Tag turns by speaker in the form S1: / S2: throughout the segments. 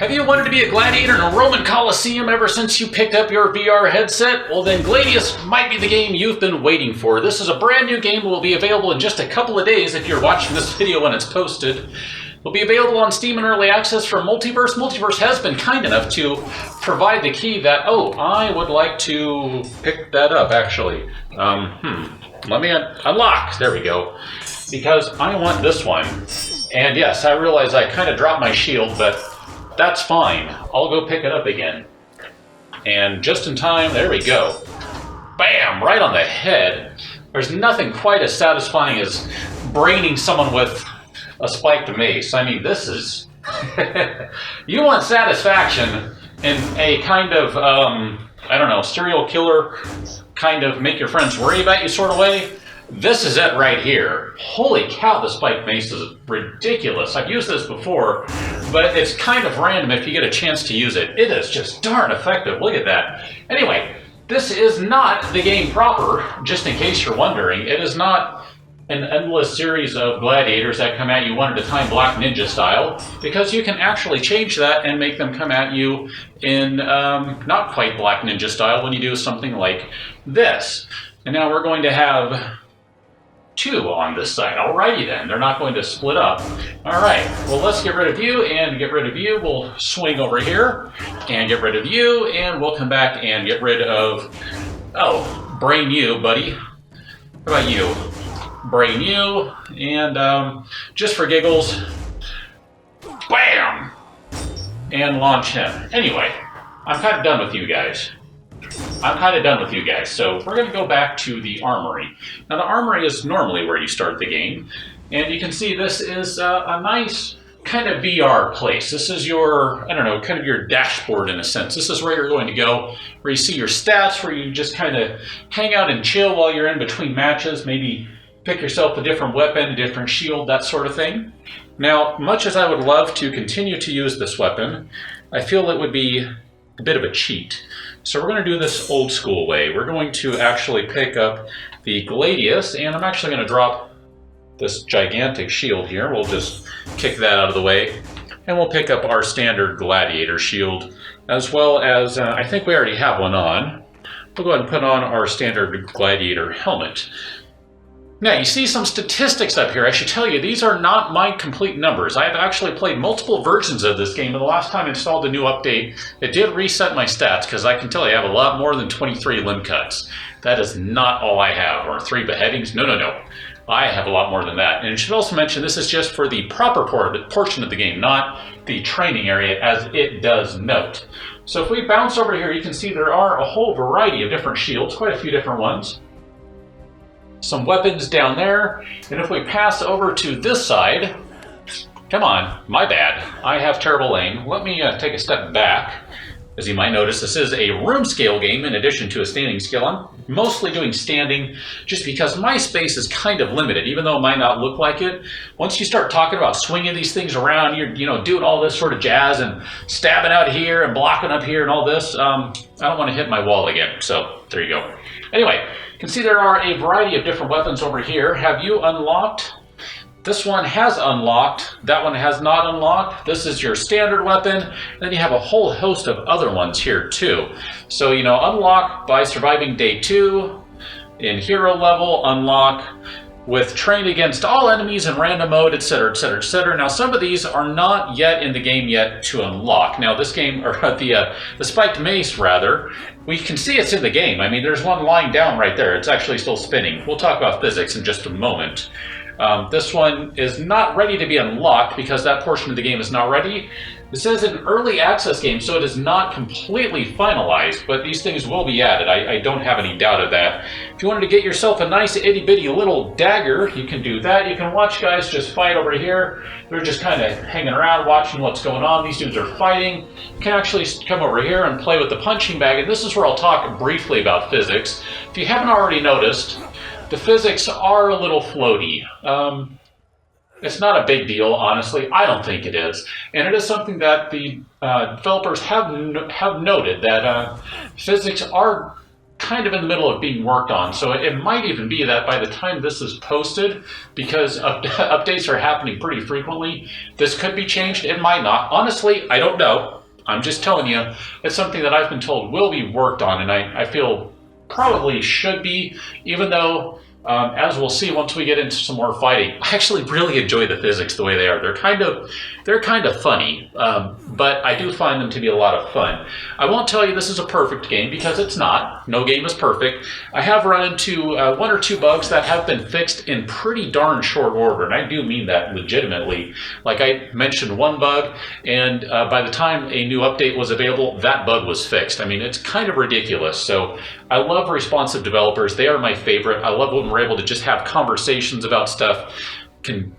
S1: Have you wanted to be a gladiator in a Roman Colosseum ever since you picked up your VR headset? Well then Gladius might be the game you've been waiting for. This is a brand new game that will be available in just a couple of days if you're watching this video when it's posted. It'll be available on Steam in Early Access for Multiverse. Multiverse has been kind enough to provide the key that, I would like to pick that up actually. Let me unlock, there we go. Because I want this one. And yes, I realize I kind of dropped my shield, but that's fine. I'll go pick it up again. And just in time, there we go. Bam! Right on the head. There's nothing quite as satisfying as braining someone with a spiked mace. I mean, this is... You want satisfaction in a kind of, I don't know, serial killer, kind of make your friends worry about you sort of way? This is it right here. Holy cow, the spiked mace is ridiculous. I've used this before, but it's kind of random if you get a chance to use it. It is just darn effective. Look at that. Anyway, this is not the game proper, just in case you're wondering. It is not an endless series of gladiators that come at you one at a time, Black Ninja style, because you can actually change that and make them come at you in not quite Black Ninja style when you do something like this. And now we're going to have two on this side. Alrighty then, they're not going to split up. Alright, well let's get rid of you and get rid of you. We'll swing over here and get rid of you, and we'll come back and get rid of, brain you, buddy. How about you? Brain you, and just for giggles, bam! And launch him. Anyway, I'm kind of done with you guys. So we're going to go back to the Armory. Now the Armory is normally where you start the game, and you can see this is a nice kind of VR place. This is your, I don't know, kind of your dashboard in a sense. This is where you're going to go, where you see your stats, where you just kind of hang out and chill while you're in between matches, maybe pick yourself a different weapon, a different shield, that sort of thing. Now, much as I would love to continue to use this weapon, I feel it would be a bit of a cheat. So we're going to do this old school way. We're going to actually pick up the Gladius, and I'm actually going to drop this gigantic shield here. We'll just kick that out of the way, and we'll pick up our standard Gladiator shield, as well as, I think we already have one on. We'll go ahead and put on our standard Gladiator helmet. Now, you see some statistics up here. I should tell you, these are not my complete numbers. I have actually played multiple versions of this game, and the last time I installed a new update, it did reset my stats, because I can tell you I have a lot more than 23 limb cuts. That is not all I have, or 3 beheadings. No. I have a lot more than that. And I should also mention, this is just for the proper portion of the game, not the training area, as it does note. So if we bounce over here, you can see there are a whole variety of different shields, quite a few different ones. Some weapons down there, and if we pass over to this side, come on, my bad, I have terrible aim. Let me take a step back. As you might notice, this is a room scale game in addition to a standing scale. I'm mostly doing standing just because my space is kind of limited, even though it might not look like it. Once you start talking about swinging these things around, you're doing all this sort of jazz and stabbing out here and blocking up here and all this, I don't want to hit my wall again, so there you go. Anyway, you can see there are a variety of different weapons over here. Have you unlocked? This one has unlocked. That one has not unlocked. This is your standard weapon. Then you have a whole host of other ones here too. So, unlock by surviving day 2. In hero level, unlock with trained against all enemies in random mode, etc., etc., etc. Now, some of these are not yet in the game yet to unlock. Now, this game, or the spiked mace, rather, we can see it's in the game. I mean, there's one lying down right there. It's actually still spinning. We'll talk about physics in just a moment. This one is not ready to be unlocked because that portion of the game is not ready. This is an early access game, so it is not completely finalized, but these things will be added. I don't have any doubt of that. If you wanted to get yourself a nice itty-bitty little dagger, you can do that. You can watch guys just fight over here. They're just kind of hanging around, watching what's going on. These dudes are fighting. You can actually come over here and play with the punching bag, and this is where I'll talk briefly about physics. If you haven't already noticed, the physics are a little floaty. It's not a big deal, honestly. I don't think it is. And it is something that the developers have noted, that physics are kind of in the middle of being worked on. So it might even be that by the time this is posted, because updates are happening pretty frequently, this could be changed. It might not. Honestly, I don't know. I'm just telling you, it's something that I've been told will be worked on, and I feel probably should be, even though, as we'll see once we get into some more fighting, I actually really enjoy the physics the way they are. They're kind of funny, but I do find them to be a lot of fun. I won't tell you this is a perfect game, because it's not. No game is perfect. I have run into one or two bugs that have been fixed in pretty darn short order, and I do mean that legitimately. Like I mentioned one bug, and by the time a new update was available, that bug was fixed. I mean, it's kind of ridiculous. So I love responsive developers. They are my favorite. I love when we're able to just have conversations about stuff, can,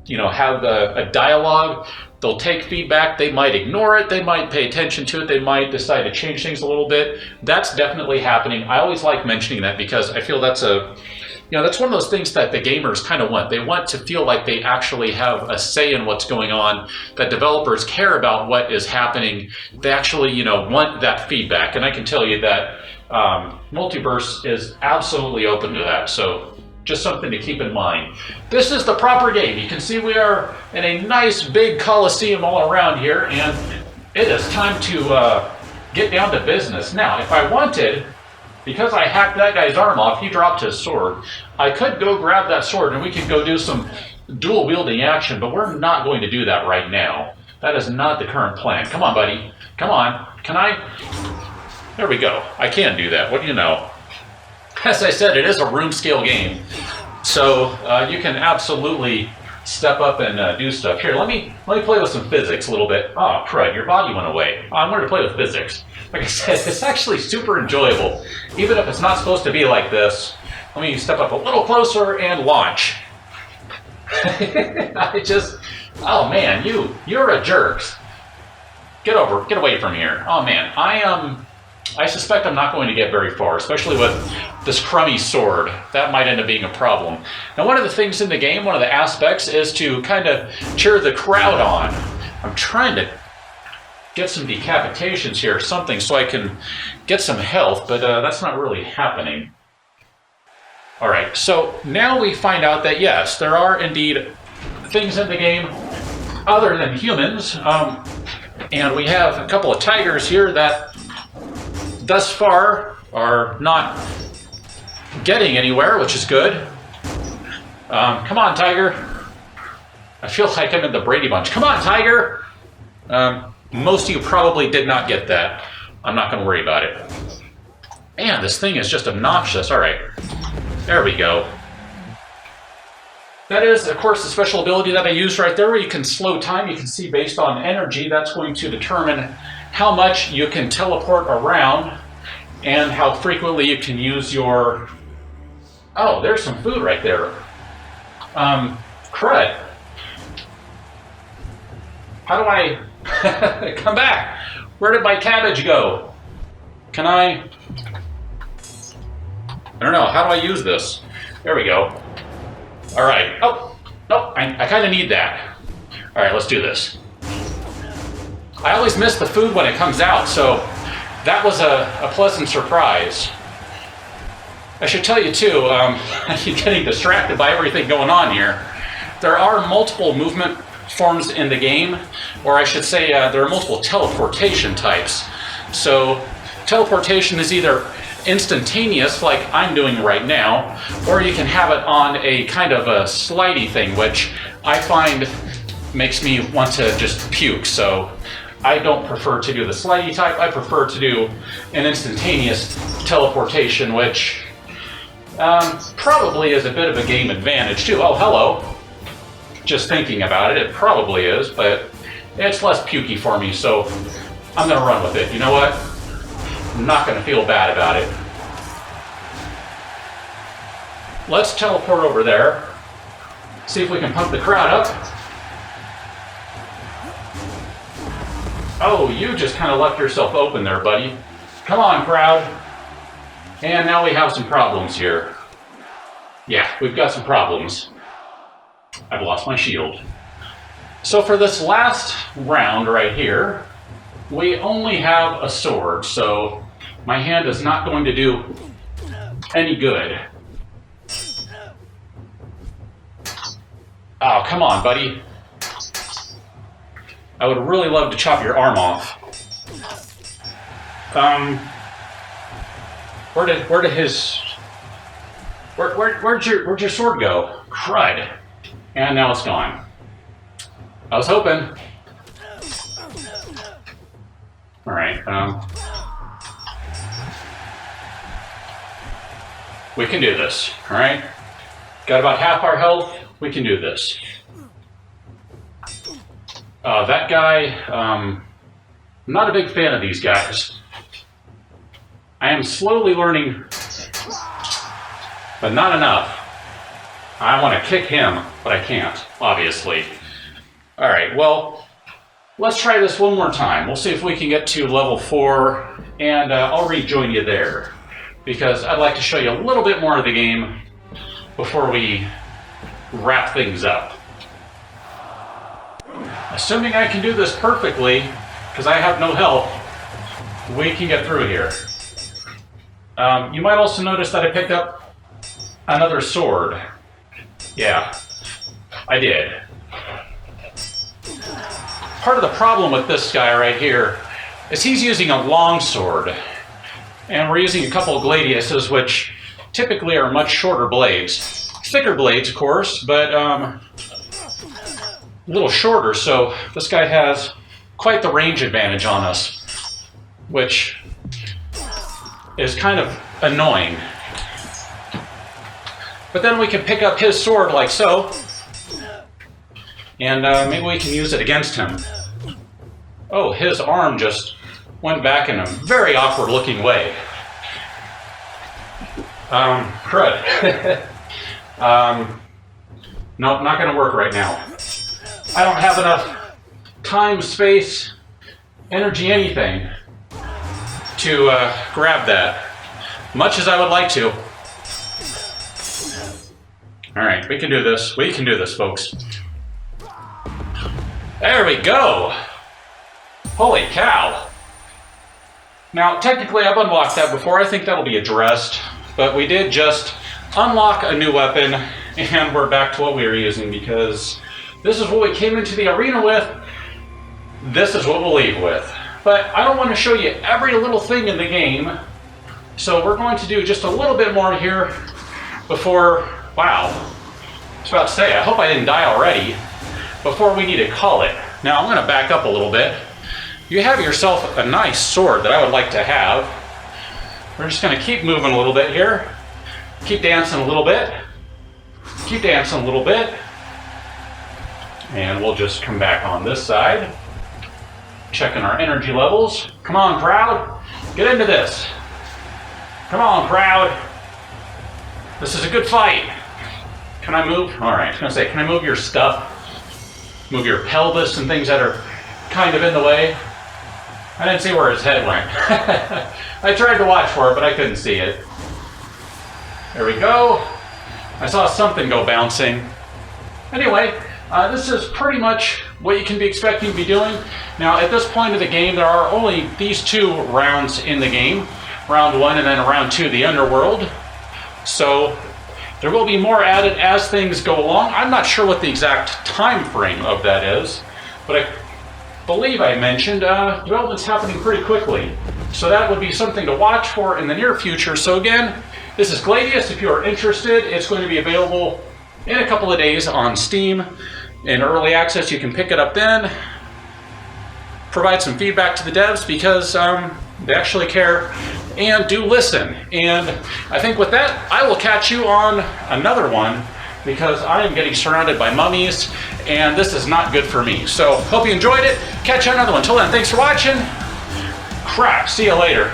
S1: you know, have a dialogue. They'll take feedback. They might ignore it. They might pay attention to it. They might decide to change things a little bit. That's definitely happening. I always like mentioning that, because I feel that's that's one of those things that the gamers kind of want. They want to feel like they actually have a say in what's going on, that developers care about what is happening. They actually, want that feedback. And I can tell you that Multiverse is absolutely open to that. So just something to keep in mind. This is the proper game. You can see we are in a nice big coliseum all around here, and it is time to get down to business. Now, if I wanted, because I hacked that guy's arm off, he dropped his sword, I could go grab that sword and we could go do some dual wielding action, but we're not going to do that right now. That is not the current plan. Come on, buddy. Come on. Can I? There we go. I can do that. What do you know? As I said, it is a room scale game, so you can absolutely step up and do stuff. Here, let me play with some physics a little bit. Oh, crud, your body went away. Oh, I'm going to play with physics. Like I said, it's actually super enjoyable. Even if it's not supposed to be like this, let me step up a little closer and launch. Oh man, you're a jerk. Get away from here. Oh man, I suspect I'm not going to get very far, especially with this crummy sword. That might end up being a problem. Now, one of the things in the game, one of the aspects, is to kind of cheer the crowd on. I'm trying to get some decapitations here or something so I can get some health, but that's not really happening. All right, so now we find out that yes, there are indeed things in the game other than humans, and we have a couple of tigers here that thus far are not getting anywhere, which is good. Come on, tiger. I feel like I'm in the Brady Bunch. Come on, tiger. Most of you probably did not get that. I'm not going to worry about it. Man, this thing is just obnoxious. All right. There we go. That is, of course, the special ability that I used right there, where you can slow time. You can see based on energy, that's going to determine how much you can teleport around and how frequently you can use your... Oh, there's some food right there. Crud. How do I... Come back. Where did my cabbage go? Can I don't know. How do I use this? There we go. All right. Oh, no, I kind of need that. All right, let's do this. I always miss the food when it comes out, so that was a pleasant surprise. I should tell you too, I'm getting distracted by everything going on here. There are multiple movement forms in the game, or I should say there are multiple teleportation types. So teleportation is either instantaneous, like I'm doing right now, or you can have it on a kind of a slidey thing, which I find makes me want to just puke. So I don't prefer to do the slidey type. I prefer to do an instantaneous teleportation, which probably is a bit of a game advantage too. Oh, hello. Just thinking about it, it probably is, but it's less pukey for me, so I'm gonna run with it. You know what? I'm not gonna feel bad about it. Let's teleport over there. See if we can pump the crowd up. Oh, you just kind of left yourself open there, buddy. Come on, crowd. And now we have some problems here. Yeah, we've got some problems. I've lost my shield. So for this last round right here, we only have a sword, so My hand is not going to do any good. Oh, come on, buddy. I would really love to chop your arm off. Where'd your sword go? Crud. And now it's gone. I was hoping. Alright, we can do this, alright? Got about half our health, we can do this. That guy, I'm not a big fan of these guys. I am slowly learning, but not enough. I want to kick him, but I can't, obviously. Alright, well, let's try this one more time. We'll see if we can get to level 4, and I'll rejoin you there, because I'd like to show you a little bit more of the game before we wrap things up. Assuming I can do this perfectly, because I have no health, we can get through here. You might also notice that I picked up another sword. Yeah, I did. Part of the problem with this guy right here is he's using a long sword, and we're using a couple of Gladiuses, which typically are much shorter blades. Thicker blades, of course, but a little shorter, so this guy has quite the range advantage on us, which is kind of annoying. But then we can pick up his sword like so, and maybe we can use it against him. Oh, his arm just went back in a very awkward looking way. Crud. Nope, not gonna work right now. I don't have enough time, space, energy, anything to grab that, much as I would like to. Alright, we can do this. We can do this, folks. There we go! Holy cow! Now, technically, I've unlocked that before. I think that'll be addressed. But we did just unlock a new weapon, and we're back to what we were using, because this is what we came into the arena with. This is what we'll leave with. But I don't want to show you every little thing in the game, so we're going to do just a little bit more here before... Wow. I was about to say, I hope I didn't die already, before we need to call it. Now, I'm going to back up a little bit. You have yourself a nice sword that I would like to have. We're just going to keep moving a little bit here. Keep dancing a little bit. Keep dancing a little bit. And we'll just come back on this side. Checking our energy levels. Come on, crowd. Get into this. Come on, crowd. This is a good fight. Can I move? All right, I was going to say, can I move your stuff? Move your pelvis and things that are kind of in the way? I didn't see where his head went. I tried to watch for it, but I couldn't see it. There we go. I saw something go bouncing. Anyway, this is pretty much what you can be expecting to be doing. Now, at this point of the game, there are only these 2 rounds in the game. Round 1 and then round 2, the underworld. So there will be more added as things go along. I'm not sure what the exact time frame of that is, but I believe I mentioned development's happening pretty quickly. So that would be something to watch for in the near future. So again, this is Gladius. If you are interested, it's going to be available in a couple of days on Steam. In early access, you can pick it up then. Provide some feedback to the devs, because they actually care and do listen. And I think with that, I will catch you on another one, because I am getting surrounded by mummies, and this is not good for me. So, hope you enjoyed it. Catch you on another one. Until then, thanks for watching. Crap, see you later.